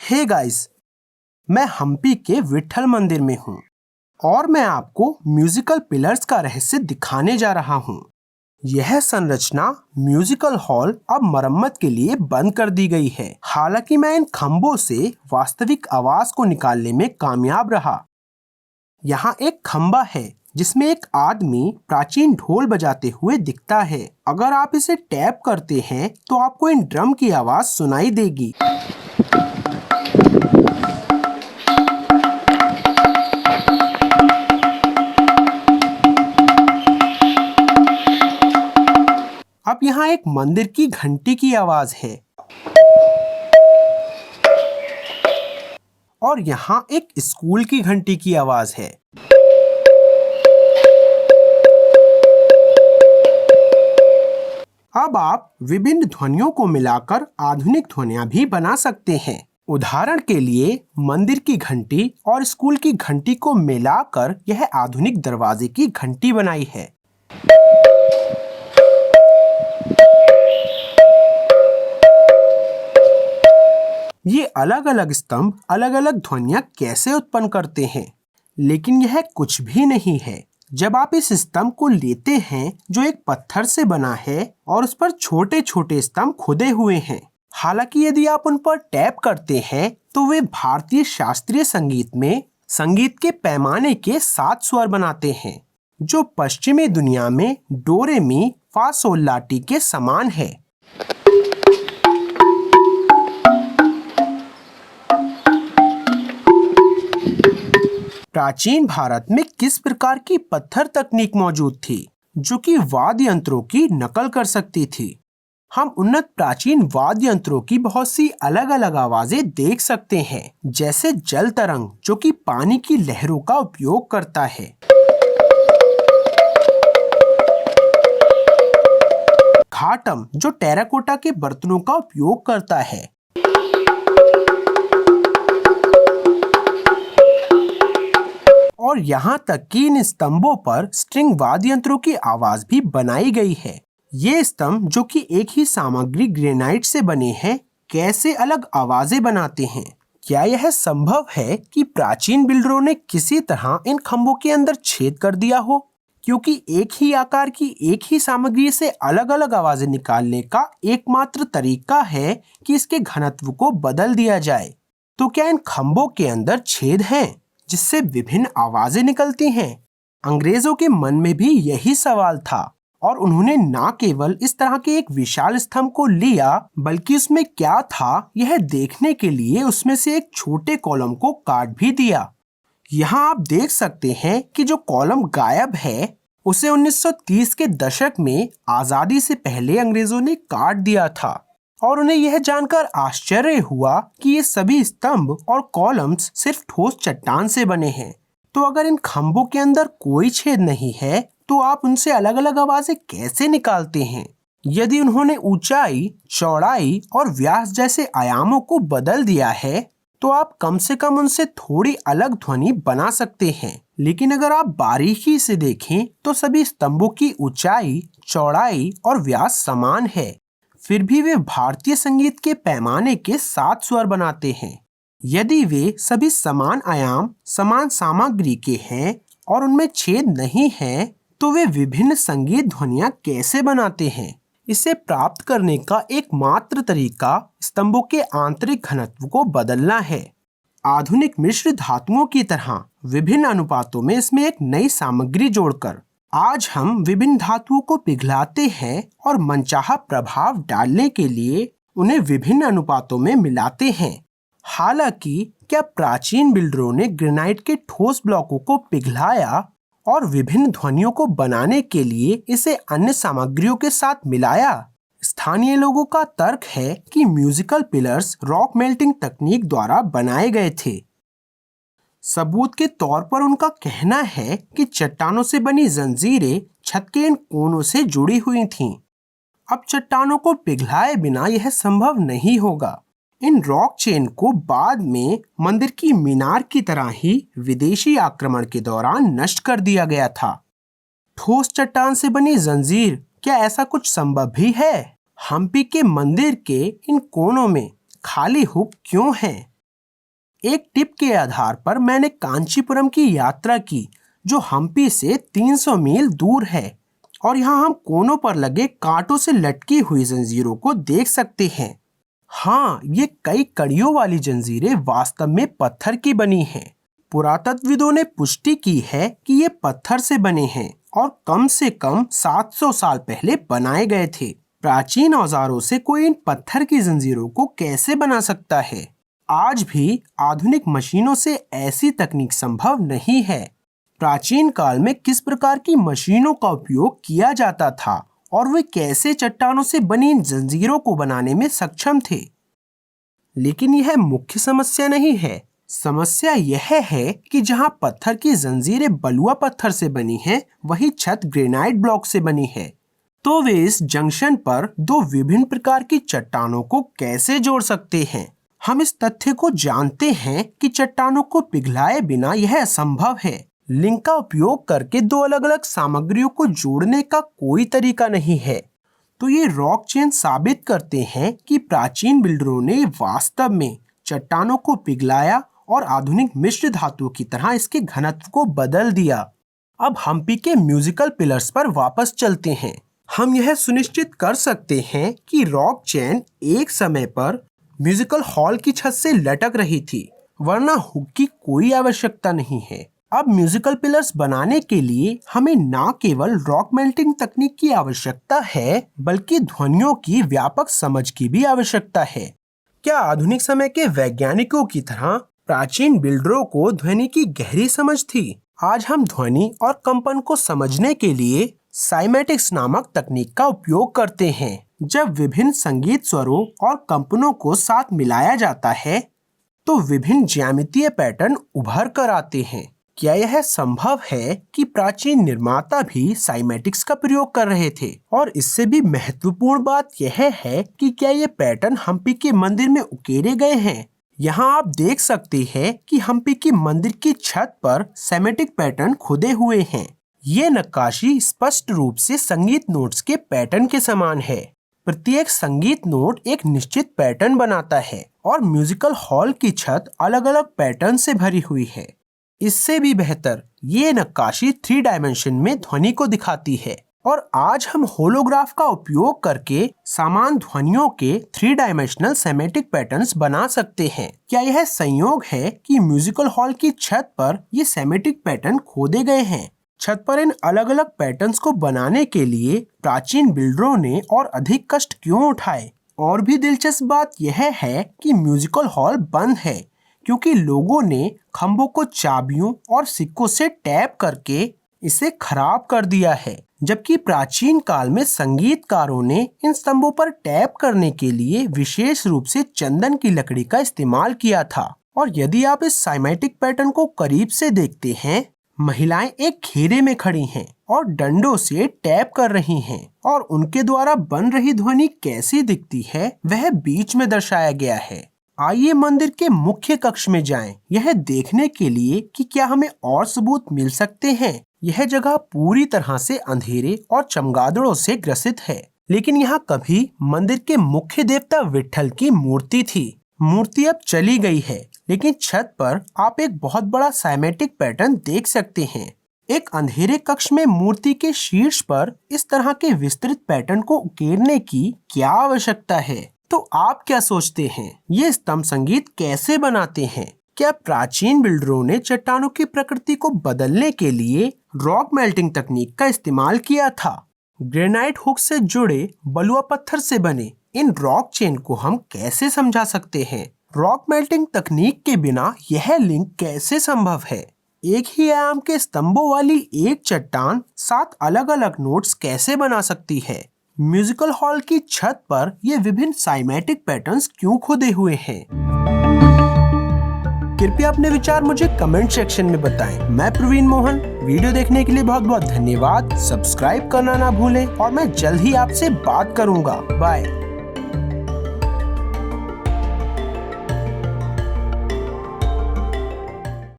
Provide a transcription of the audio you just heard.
Hey guys, मैं हम्पी के विट्ठल मंदिर में हूँ और मैं आपको म्यूजिकल पिलर्स का रहस्य दिखाने जा रहा हूँ। यह संरचना म्यूजिकल हॉल अब मरम्मत के लिए बंद कर दी गई है। हालांकि मैं इन खंभों से वास्तविक आवाज को निकालने में कामयाब रहा। यहाँ एक खंभा है जिसमें एक आदमी प्राचीन ढोल बजाते हुए दिखता है। अगर आप इसे टैप करते हैं तो आपको इन ड्रम की आवाज सुनाई देगी। अब यहाँ एक मंदिर की घंटी की आवाज है और यहाँ एक स्कूल की घंटी की आवाज है। अब आप विभिन्न ध्वनियों को मिलाकर आधुनिक ध्वनियां भी बना सकते हैं। उदाहरण के लिए मंदिर की घंटी और स्कूल की घंटी को मिलाकर यह आधुनिक दरवाजे की घंटी बनाई है। ये अलग अलग स्तंभ अलग अलग ध्वनियां कैसे उत्पन्न करते हैं, लेकिन यह कुछ भी नहीं है। जब आप इस स्तंभ को लेते हैं जो एक पत्थर से बना है और उस पर छोटे छोटे स्तंभ खुदे हुए हैं। हालांकि यदि आप उन पर टैप करते हैं तो वे भारतीय शास्त्रीय संगीत में संगीत के पैमाने के 7 स्वर बनाते हैं, जो पश्चिमी दुनिया में डो रे मी फा सोल ला टी के समान है। प्राचीन भारत में किस प्रकार की पत्थर तकनीक मौजूद थी जो कि वाद्य यंत्रों की नकल कर सकती थी? हम उन्नत प्राचीन वाद्य यंत्रों की बहुत सी अलग अलग आवाजें देख सकते हैं, जैसे जल तरंग जो कि पानी की लहरों का उपयोग करता है, घाटम जो टेराकोटा के बर्तनों का उपयोग करता है, और यहाँ तक कि इन स्तंभों पर स्ट्रिंग वाद्य यंत्रों की आवाज भी बनाई गई है। ये स्तंभ जो कि एक ही सामग्री ग्रेनाइट से बने हैं, कैसे अलग आवाजें बनाते हैं? क्या यह संभव है कि प्राचीन बिल्डरों ने किसी तरह इन खंभों के अंदर छेद कर दिया हो? क्योंकि एक ही आकार की एक ही सामग्री से अलग अलग आवाजें निकालने का एकमात्र तरीका है कि इसके घनत्व को बदल दिया जाए। तो क्या इन खंभों के अंदर छेद हैं जिससे विभिन्न आवाजें निकलती हैं? अंग्रेजों के मन में भी यही सवाल था और उन्होंने न केवल इस तरह के एक विशाल स्तंभ को लिया, बल्कि उसमें क्या था यह देखने के लिए उसमें से एक छोटे कॉलम को काट भी दिया। यहाँ आप देख सकते हैं कि जो कॉलम गायब है उसे 1930 के दशक में आजादी से पहले अंग्रेजों ने काट दिया था और उन्हें यह जानकर आश्चर्य हुआ कि ये सभी स्तंभ और कॉलम्स सिर्फ ठोस चट्टान से बने हैं। तो अगर इन खंभों के अंदर कोई छेद नहीं है तो आप उनसे अलग अलग आवाजें कैसे निकालते हैं? यदि उन्होंने ऊंचाई, चौड़ाई और व्यास जैसे आयामों को बदल दिया है तो आप कम से कम उनसे थोड़ी अलग ध्वनि बना सकते हैं। लेकिन अगर आप बारीकी से देखें तो सभी स्तंभों की ऊंचाई, चौड़ाई और व्यास समान है, फिर भी वे भारतीय संगीत के पैमाने के 7 स्वर बनाते हैं। यदि वे सभी समान आयाम, समान सामग्री के हैं और उनमें छेद नहीं है तो वे विभिन्न संगीत ध्वनियां कैसे बनाते हैं? इसे प्राप्त करने का एकमात्र तरीका स्तंभों के आंतरिक घनत्व को बदलना है। आधुनिक मिश्र धातुओं की तरह विभिन्न अनुपातों में इसमें एक नई सामग्री जोड़कर आज हम विभिन्न धातुओं को पिघलाते हैं और मनचाहा प्रभाव डालने के लिए उन्हें विभिन्न अनुपातों में मिलाते हैं। हालांकि क्या प्राचीन बिल्डरों ने ग्रेनाइट के ठोस ब्लॉकों को पिघलाया और विभिन्न ध्वनियों को बनाने के लिए इसे अन्य सामग्रियों के साथ मिलाया? स्थानीय लोगों का तर्क है कि म्यूजिकल पिलर्स रॉक मेल्टिंग तकनीक द्वारा बनाए गए थे। सबूत के तौर पर उनका कहना है कि चट्टानों से बनी जंजीरें छत के इन कोनों से जुड़ी हुई थीं। अब चट्टानों को पिघलाए बिना यह संभव नहीं होगा। इन रॉक चेन को बाद में मंदिर की मीनार की तरह ही विदेशी आक्रमण के दौरान नष्ट कर दिया गया था। ठोस चट्टान से बनी जंजीर, क्या ऐसा कुछ संभव भी है? हम्पी के मंदिर के इन कोनों में खाली हुक क्यों हैं? एक टिप के आधार पर मैंने कांचीपुरम की यात्रा की, जो हम्पी से 300 मील दूर है, और यहाँ हम कोनों पर लगे कांटों से लटकी हुई जंजीरों को देख सकते हैं। हाँ, ये कई कड़ियों वाली जंजीरें वास्तव में पत्थर की बनी हैं। पुरातत्वविदों ने पुष्टि की है कि ये पत्थर से बने हैं और कम से कम 700 साल पहले बनाए गए थे। प्राचीन औजारों से कोई इन पत्थर की जंजीरों को कैसे बना सकता है? आज भी आधुनिक मशीनों से ऐसी तकनीक संभव नहीं है। प्राचीन काल में किस प्रकार की मशीनों का उपयोग किया जाता था और वे कैसे चट्टानों से बनी इन जंजीरों को बनाने में सक्षम थे? लेकिन यह मुख्य समस्या नहीं है। समस्या यह है कि जहां पत्थर की जंजीरें बलुआ पत्थर से बनी हैं, वही छत ग्रेनाइट ब्लॉक से बनी है। तो वे इस जंक्शन पर दो विभिन्न प्रकार की चट्टानों को कैसे जोड़ सकते हैं? हम इस तथ्य को जानते हैं कि चट्टानों को पिघलाए बिना यह असंभव है। लिंक का उपयोग करके दो अलग अलग सामग्रियों को जोड़ने का कोई तरीका नहीं है। तो ये रॉक चेन साबित करते हैं कि प्राचीन बिल्डरों ने वास्तव में चट्टानों को पिघलाया और आधुनिक मिश्र धातु की तरह इसके घनत्व को बदल दिया। अब हम्पी के म्यूजिकल पिलर्स पर वापस चलते हैं। हम यह सुनिश्चित कर सकते हैं कि रॉक चेन एक समय पर म्यूजिकल हॉल की छत से लटक रही थी, वरना हुक की कोई आवश्यकता नहीं है। अब म्यूजिकल पिलर्स बनाने के लिए हमें न केवल रॉक मेल्टिंग तकनीक की आवश्यकता है, बल्कि ध्वनियों की व्यापक समझ की भी आवश्यकता है। क्या आधुनिक समय के वैज्ञानिकों की तरह प्राचीन बिल्डरों को ध्वनि की गहरी समझ थी? आज हम ध्वनि और कंपन को समझने के लिए साइमेटिक्स नामक तकनीक का उपयोग करते हैं। जब विभिन्न संगीत स्वरों और कंपनों को साथ मिलाया जाता है, तो विभिन्न ज्यामितीय पैटर्न उभर कर आते हैं। क्या यह संभव है कि प्राचीन निर्माता भी साइमेटिक्स का प्रयोग कर रहे थे? और इससे भी महत्वपूर्ण बात यह है कि क्या ये पैटर्न हम्पी के मंदिर में उकेरे गए हैं? यहाँ आप देख सकते हैं कि हम्पी की मंदिर की छत पर सेमेटिक पैटर्न खुदे हुए हैं। ये नक्काशी स्पष्ट रूप से संगीत नोट्स के पैटर्न के समान है। प्रत्येक संगीत नोट एक निश्चित पैटर्न बनाता है और म्यूजिकल हॉल की छत अलग अलग पैटर्न से भरी हुई है। इससे भी बेहतर, ये नक्काशी 3 डायमेंशन में ध्वनि को दिखाती है, और आज हम होलोग्राफ का उपयोग करके समान ध्वनियों के 3 डायमेंशनल सेमेटिक पैटर्न्स बना सकते हैं। क्या यह संयोग है कि म्यूजिकल हॉल की छत पर ये सेमेटिक पैटर्न खोदे गए हैं? छत पर इन अलग अलग पैटर्न्स को बनाने के लिए प्राचीन बिल्डरों ने और अधिक कष्ट क्यों उठाए? और भी दिलचस्प बात यह है कि म्यूजिकल हॉल बंद है क्योंकि लोगों ने खंभों को चाबियों और सिक्कों से टैप करके इसे खराब कर दिया है, जबकि प्राचीन काल में संगीतकारों ने इन स्तंभों पर टैप करने के लिए विशेष रूप से चंदन की लकड़ी का इस्तेमाल किया था। और यदि आप इस साइमेटिक पैटर्न को करीब से देखते हैं, महिलाएं एक घेरे में खड़ी हैं और डंडों से टैप कर रही हैं, और उनके द्वारा बन रही ध्वनि कैसी दिखती है वह बीच में दर्शाया गया है। आइए मंदिर के मुख्य कक्ष में जाएं, यह देखने के लिए कि क्या हमें और सबूत मिल सकते हैं। यह जगह पूरी तरह से अंधेरे और चमगादड़ों से ग्रसित है, लेकिन यहाँ कभी मंदिर के मुख्य देवता विट्ठल की मूर्ति थी। मूर्ति अब चली गई है, लेकिन छत पर आप एक बहुत बड़ा साइमेटिक पैटर्न देख सकते हैं। एक अंधेरे कक्ष में मूर्ति के शीर्ष पर इस तरह के विस्तृत पैटर्न को उकेरने की क्या आवश्यकता है? तो आप क्या सोचते हैं, ये स्तंभ संगीत कैसे बनाते हैं? क्या प्राचीन बिल्डरों ने चट्टानों की प्रकृति को बदलने के लिए रॉक मेल्टिंग तकनीक का इस्तेमाल किया था? ग्रेनाइट हुक से जुड़े बलुआ पत्थर से बने इन रॉक चेन को हम कैसे समझा सकते हैं? रॉक मेल्टिंग तकनीक के बिना यह लिंक कैसे संभव है? एक ही आयाम के स्तंभों वाली एक चट्टान 7 अलग अलग नोट्स कैसे बना सकती है? म्यूजिकल हॉल की छत पर ये विभिन्न साइमेटिक पैटर्न्स क्यों खोदे हुए हैं? कृपया अपने विचार मुझे कमेंट सेक्शन में बताएं। मैं प्रवीण मोहन, वीडियो देखने के लिए बहुत बहुत धन्यवाद। सब्सक्राइब करना ना भूलें और मैं जल्द ही आपसे बात करूंगा। बाय।